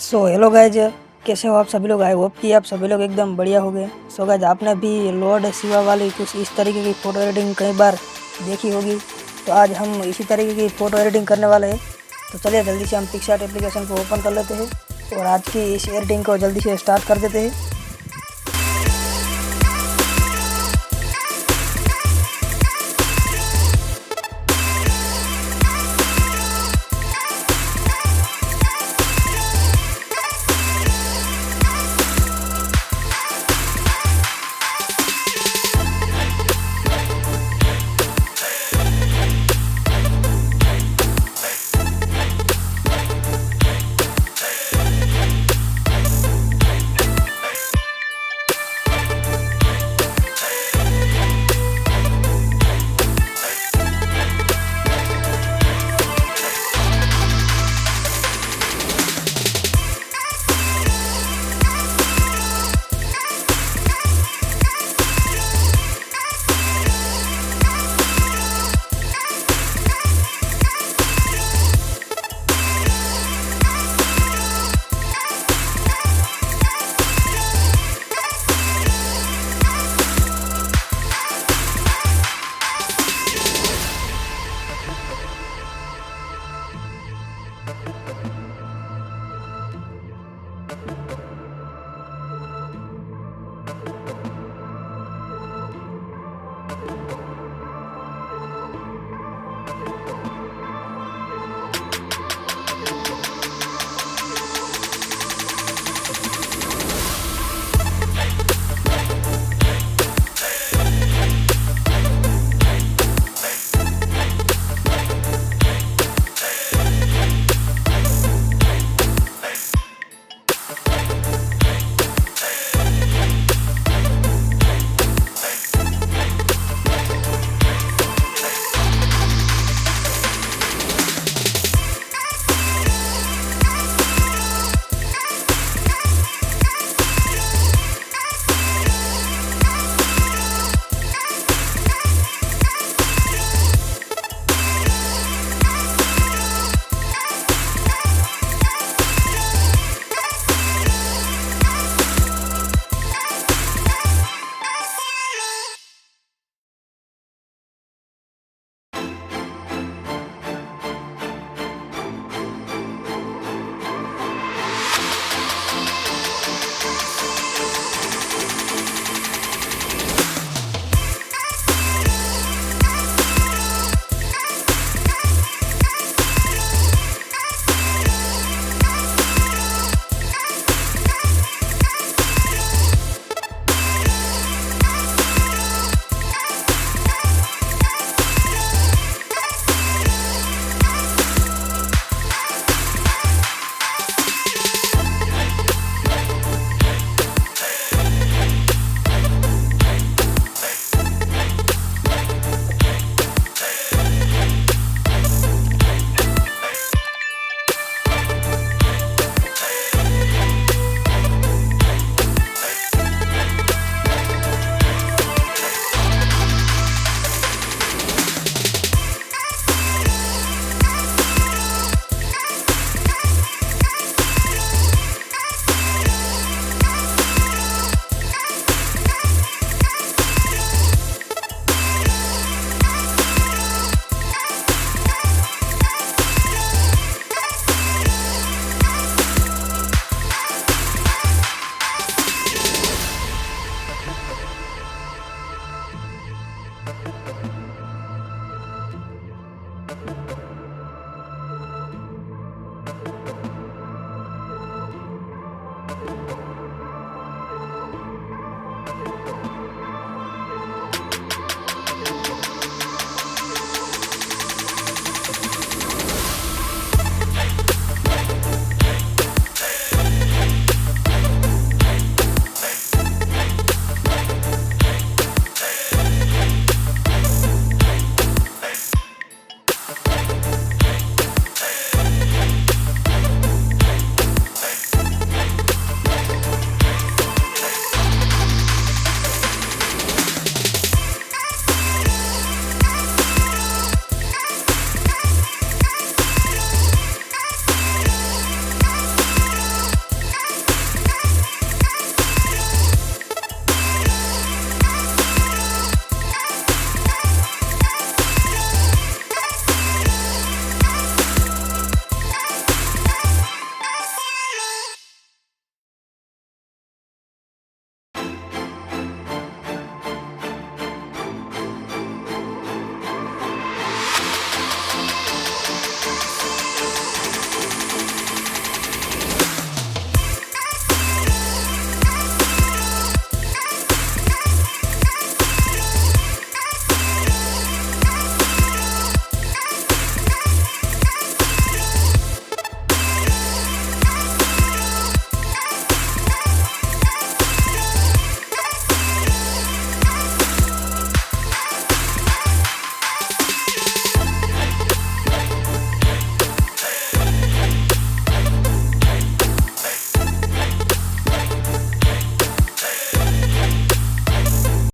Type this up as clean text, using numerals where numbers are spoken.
So hello guys, कैसे हो आप सभी लोग। आई होप कि आप सभी लोग एकदम बढ़िया हो गए। सो गाइज, आपने भी लॉर्ड शिवा वाली कुछ इस तरीके की फ़ोटो एडिटिंग कई बार देखी होगी। तो आज हम इसी तरीके की फ़ोटो एडिटिंग करने वाले हैं। तो चलिए जल्दी से हम पिक्सार्ट एप्लीकेशन को ओपन कर लेते हैं और आज की इस एडिटिंग को जल्दी से स्टार्ट कर देते हैं।